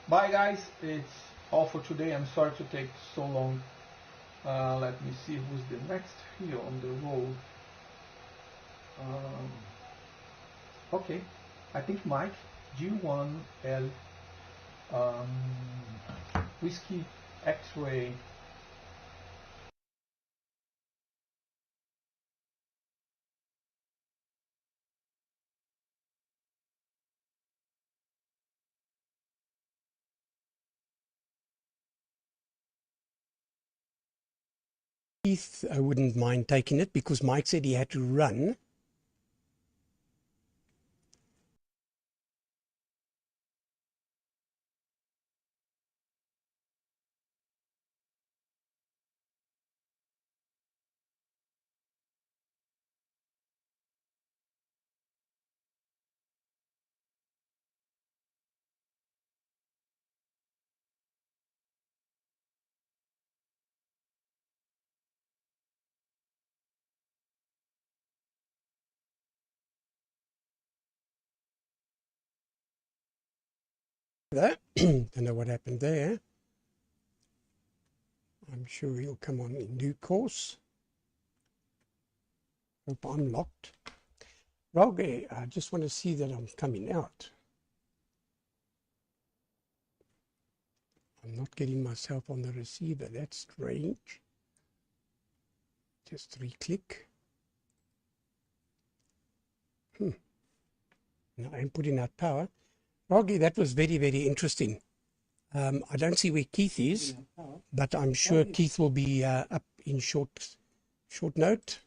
Bye guys, it's all for today. I'm sorry to take so long. Let me see who's the next here on the road. Okay, I think Mike, G1L Whiskey X-ray. Keith, I wouldn't mind taking it because Mike said he had to run. Don't know what happened there. I'm sure he'll come on in due course. Hope I'm locked. Roger, I just want to see that I'm coming out. I'm not getting myself on the receiver. That's strange. Just re-click. Now I'm putting out power. Roger, that was very, very interesting. I don't see where Keith is, but I'm sure Keith will be up in short note.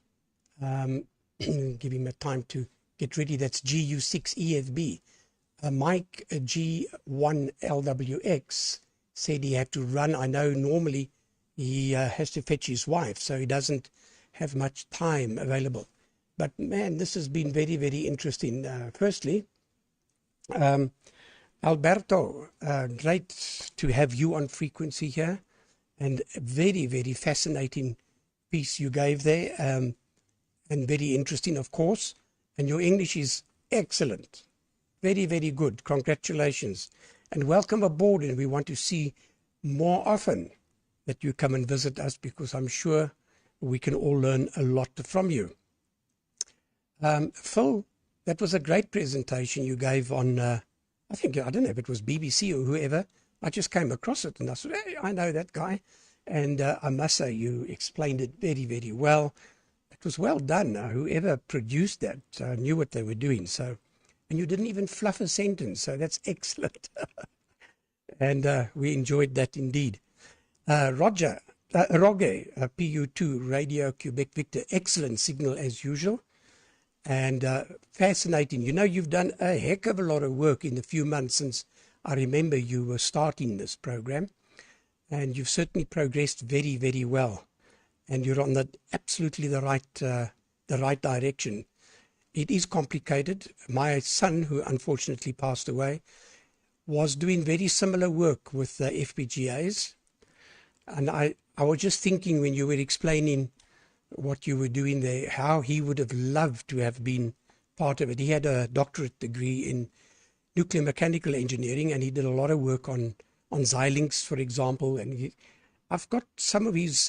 Give him a time to get ready. That's GU6EFB. Mike G1LWX said he had to run. I know normally he has to fetch his wife, so he doesn't have much time available. But man, this has been very, very interesting. Firstly, Alberto, great to have you on frequency here, and a very, very fascinating piece you gave there, and very interesting, of course, and your English is excellent, very, very good. Congratulations. And welcome aboard, and we want to see more often that you come and visit us, because I'm sure we can all learn a lot from you. Phil, that was a great presentation you gave on, I don't know if it was BBC or whoever. I just came across it and I said, hey, I know that guy. And I must say, you explained it very, very well. It was well done. Whoever produced that knew what they were doing. So, and you didn't even fluff a sentence, so that's excellent. And we enjoyed that indeed. Roger, PU2, Radio Quebec Victor, excellent signal as usual. And fascinating. You know, you've done a heck of a lot of work in the few months since I remember you were starting this program. And you've certainly progressed very, very well. And you're on absolutely the right direction. It is complicated. My son, who unfortunately passed away, was doing very similar work with FPGAs. And I was just thinking when you were explaining what you were doing there, how he would have loved to have been part of it. He had a doctorate degree in nuclear mechanical engineering, and he did a lot of work on Xilinx, for example. And I've got some of his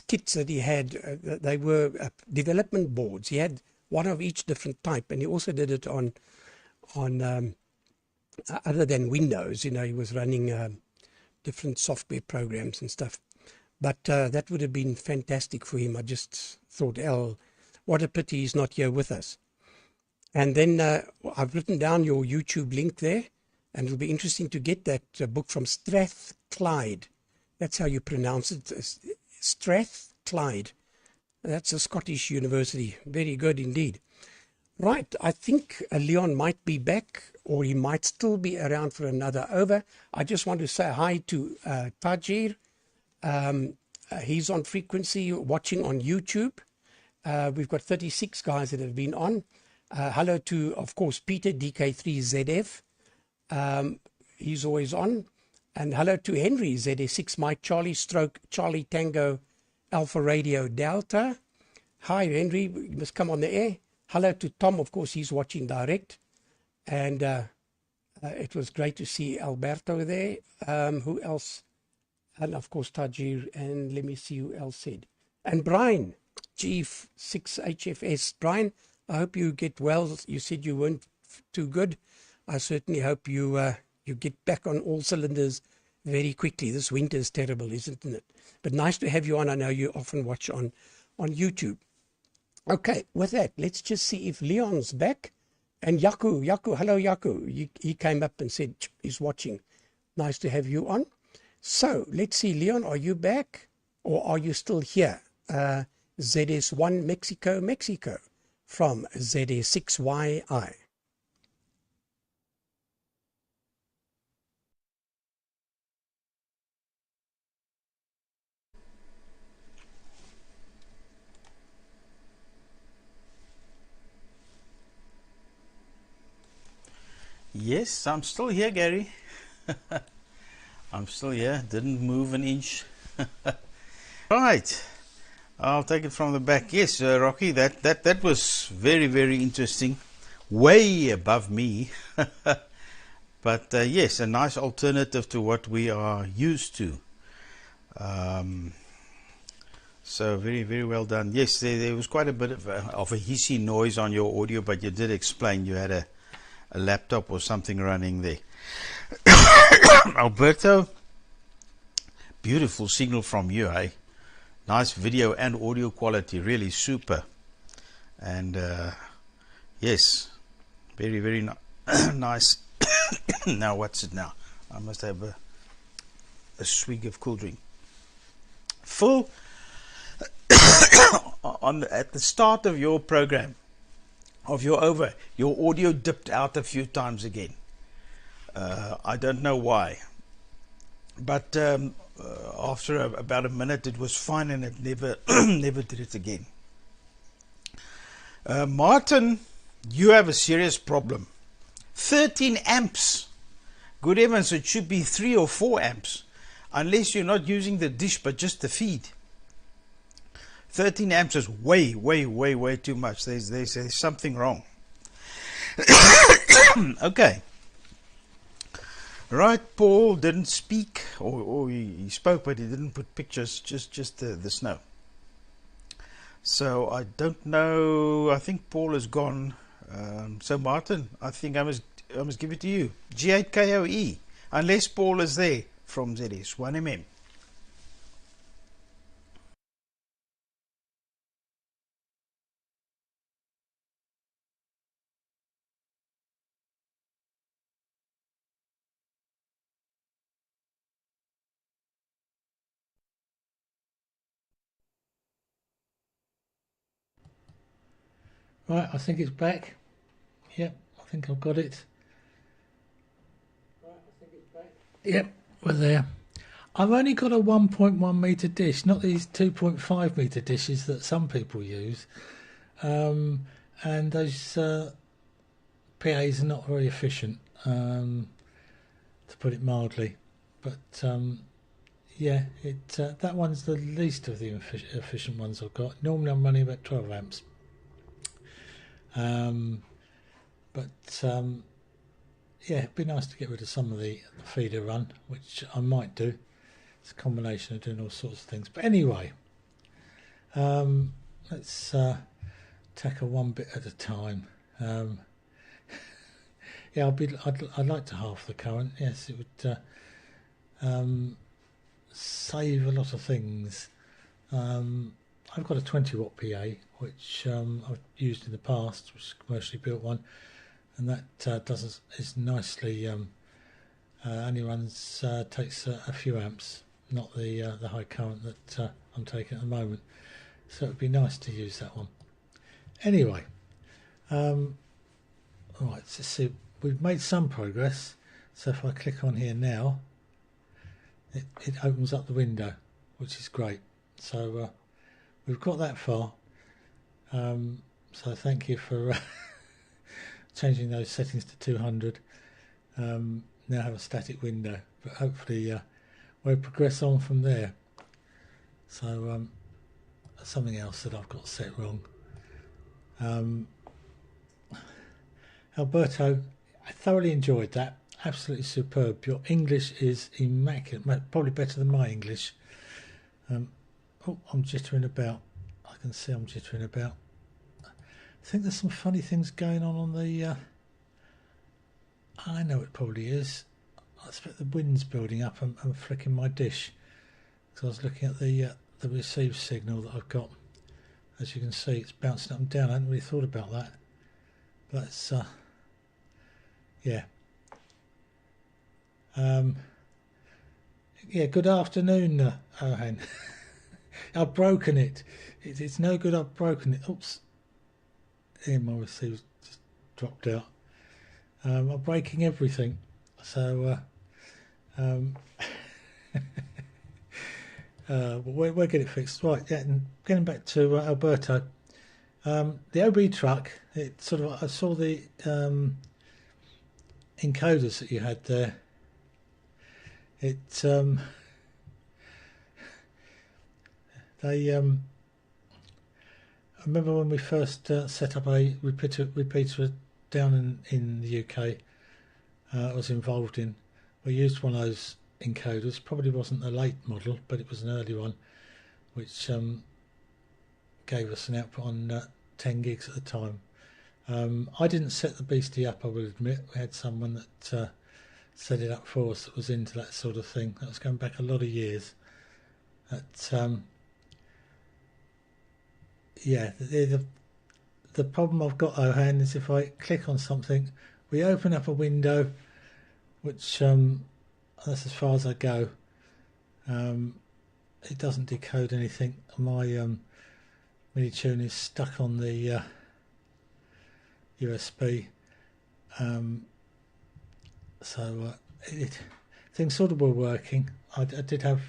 kits that he had. They were development boards. He had one of each different type, and he also did it on other than Windows. You know, he was running different software programs and stuff. But that would have been fantastic for him. I just thought, what a pity he's not here with us. And then I've written down your YouTube link there, and it'll be interesting to get that book from Strathclyde. That's how you pronounce it, Strathclyde. That's a Scottish university. Very good indeed. Right, I think Leon might be back, or he might still be around for another over. I just want to say hi to Tajir. He's on frequency watching on YouTube. We've got 36 guys that have been on. Hello to, of course, Peter, DK3ZF. He's always on. And hello to Henry, ZS6 Mike Charlie stroke Charlie Tango Alpha Radio Delta. Hi, Henry. You must come on the air. Hello to Tom. Of course, he's watching direct. And it was great to see Alberto there. Who else? And of course, Tajir, and let me see who else said. And Brian, G6HFS. Brian, I hope you get well. You said you weren't too good. I certainly hope you get back on all cylinders very quickly. This winter is terrible, isn't it? But nice to have you on. I know you often watch on YouTube. Okay, with that, let's just see if Leon's back. And Yaku, hello Yaku. He came up and said he's watching. Nice to have you on. So let's see, Leon, are you back or are you still here? ZS1 Mexico from ZS6YI. Yes, I'm still here, Gary. I'm still here, didn't move an inch. Right, I'll take it from the back. Yes, Rocky, that was very, very interesting. Way above me. But yes, a nice alternative to what we are used to. So very, very well done. Yes, there was quite a bit of a hissy noise on your audio, but you did explain you had a laptop or something running there. Alberto, beautiful signal from you, eh? Nice video and audio quality, really super. And yes, very, very nice. Now what's it now? I must have a swig of cool drink. Full at the start of your program, of your audio dipped out a few times again. I don't know why, but after about a minute it was fine, and it never never did it again. Martin, you have a serious problem. 13 amps. Good heavens, it should be 3 or 4 amps, unless you're not using the dish but just the feed. 13 amps is way, way, way, way too much. There's something wrong. Okay. Right, Paul didn't speak, or he spoke, but he didn't put pictures, just the snow. So I don't know. I think Paul is gone. So Martin, I think I must give it to you. G8KOE, unless Paul is there from ZS 1MM. Right, I think it's back. Yep, I think I've got it. Yep, we're there. I've only got a 1.1 metre dish, not these 2.5 metre dishes that some people use. And those PAs are not very efficient, to put it mildly. But yeah, that one's the least of the efficient ones I've got. Normally I'm running about 12 amps. Yeah, it'd be nice to get rid of some of the feeder run, which I might do. It's a combination of doing all sorts of things. But anyway, let's tackle one bit at a time. Yeah, I'd like to halve the current. Yes, it would save a lot of things. I've got a 20 watt PA, which I've used in the past, which is a commercially built one, and that is nicely only runs takes a few amps, not the high current that I'm taking at the moment. So it'd be nice to use that one. Anyway, right, let's see. We've made some progress. So if I click on here now, it opens up the window, which is great. So we've got that far. So thank you for changing those settings to 200. Now have a static window, but hopefully we'll progress on from there. So something else that I've got set wrong. Alberto, I thoroughly enjoyed that. Absolutely superb. Your English is immaculate, probably better than my English. Oh, I'm jittering about. I can see I'm jittering about. I think there's some funny things going on the... I know it probably is. I expect the wind's building up and flicking my dish. Because I was looking at the receive signal that I've got. As you can see, it's bouncing up and down. I hadn't really thought about that. But it's... yeah. Yeah, good afternoon, Ohan. I've broken it. It's no good, I've broken it. Oops. Here, my receiver's just dropped out. I'm breaking everything. So, we'll get it fixed. Right, yeah, and getting back to Alberto. The OB truck, it sort of, I saw the encoders that you had there. It they I remember when we first set up a repeater down in the UK. I was involved in. We used one of those encoders. Probably wasn't the late model, but it was an early one, which gave us an output on 10 gigs at the time. I didn't set the beastie up, I will admit. We had someone that set it up for us that was into that sort of thing. That was going back a lot of years. Yeah, the problem I've got, Ohan, is if I click on something, we open up a window, which that's as far as I go. It doesn't decode anything. My MIDI tune is stuck on the USB. So things sort of were working. I did have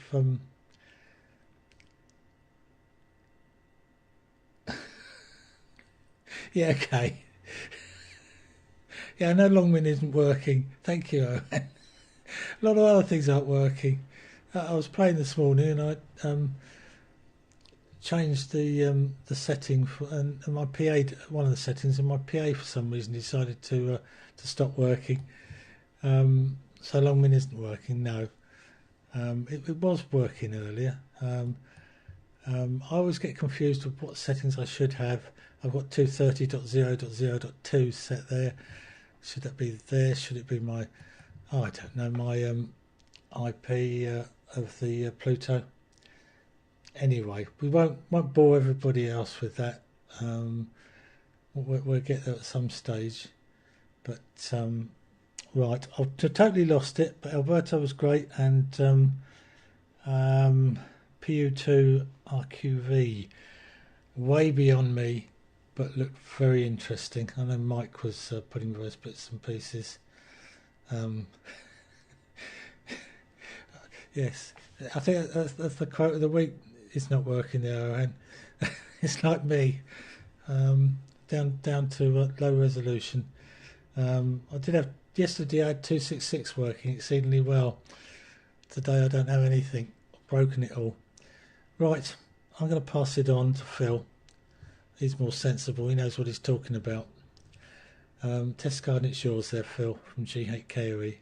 yeah, okay. Yeah, I know Longmin isn't working. Thank you, Owen. A lot of other things aren't working. I was playing this morning and I changed the setting for, and my PA, one of the settings, and my PA for some reason decided to stop working. so Longmin isn't working. No, it was working earlier. I always get confused with what settings I should have. I've got 230.0.0.2 set there. Should that be there? Should it be my, oh, I don't know, my IP of the Pluto? Anyway, we won't bore everybody else with that. We'll get there at some stage. But right, I've totally lost it. But Alberto was great, and PU2 RQV way beyond me, but looked very interesting. I know Mike was putting various bits and pieces. Yes, I think that's the quote of the week. It's not working there, and it's like me, down to low resolution. I did have yesterday. I had 266 working exceedingly well. Today I don't have anything. I've broken it all. Right, I'm going to pass it on to Phil. He's more sensible. He knows what he's talking about. Test card, it's yours there, Phil, from G8KOE.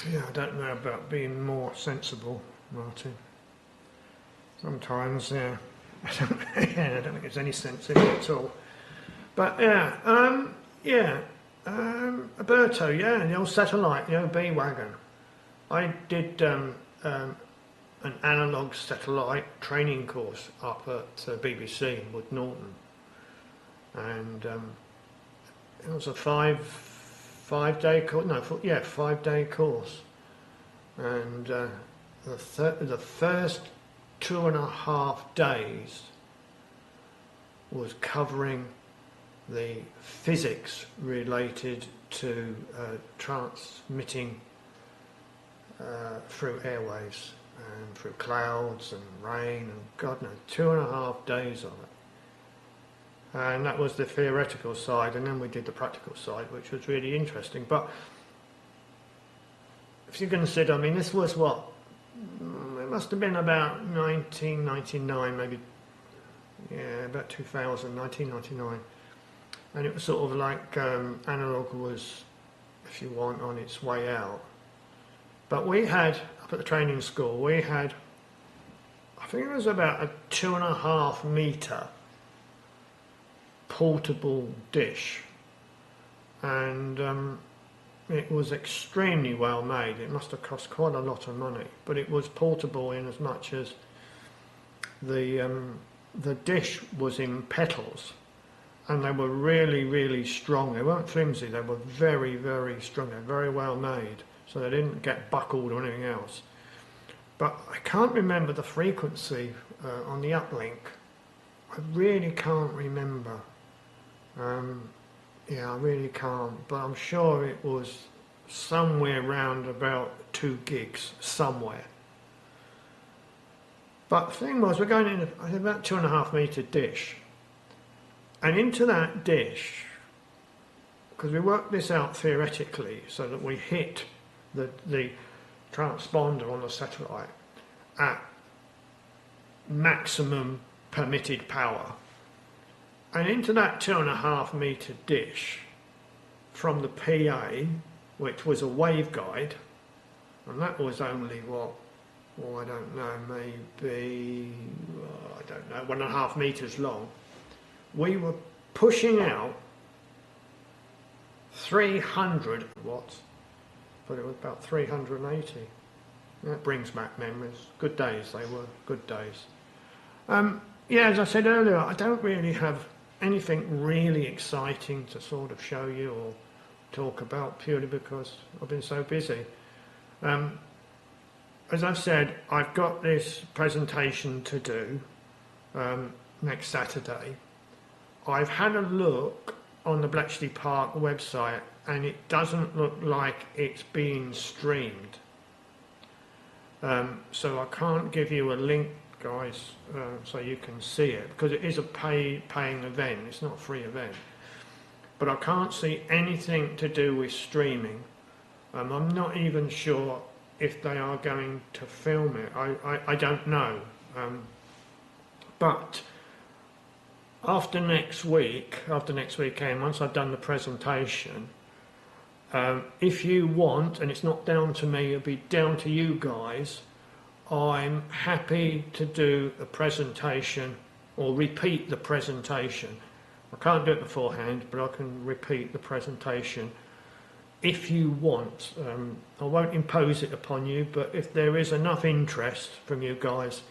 Yeah, I don't know about being more sensible, Martin. Sometimes, yeah, I don't think there's any sense in it at all. But yeah, Alberto, yeah, the old satellite, the OB wagon. I did an analogue satellite training course up at BBC in Wood Norton, and it was a 5-day course. No, 5-day course, and the first 2.5 days was covering the physics related to transmitting through airwaves and through clouds and rain and God knows, 2.5 days of it. And that was the theoretical side, and then we did the practical side, which was really interesting. But if you consider, I mean, this was what? It must have been about 1999, maybe, yeah, about 2000, 1999. And it was sort of like analogue was, if you want, on its way out. But we had, up at the training school, we had, I think it was about a 2.5 metre portable dish, and it was extremely well made. It must have cost quite a lot of money, but it was portable in as much as the dish was in petals, and they were really, really strong. They weren't flimsy, they were very, very strong. They're very well made, so they didn't get buckled or anything else. But I can't remember the frequency on the uplink. I really can't remember. Yeah, I really can't, but I'm sure it was somewhere around about 2 gigs, somewhere. But the thing was, we're going in about 2.5 metre dish, and into that dish, because we worked this out theoretically, so that we hit the transponder on the satellite at maximum permitted power. And into that 2.5 metre dish from the PA, which was a waveguide, and that was only what, I don't know, maybe, I don't know, 1.5 metres long, we were pushing out 300 watts, but it was about 380. That brings back memories. Good days they were, good days. Yeah, as I said earlier, I don't really have anything really exciting to sort of show you or talk about, purely because I've been so busy. As I've said, I've got this presentation to do next Saturday. I've had a look on the Bletchley Park website, and it doesn't look like it's being streamed. So I can't give you a link guys, so you can see it, because it is a paying event. It's not a free event. But I can't see anything to do with streaming. I'm not even sure if they are going to film it. I don't know. But after next weekend, once I've done the presentation, if you want, and it's not down to me, it'll be down to you guys, I'm happy to do a presentation or repeat the presentation. I can't do it beforehand, but I can repeat the presentation if you want. I won't impose it upon you, but if there is enough interest from you guys,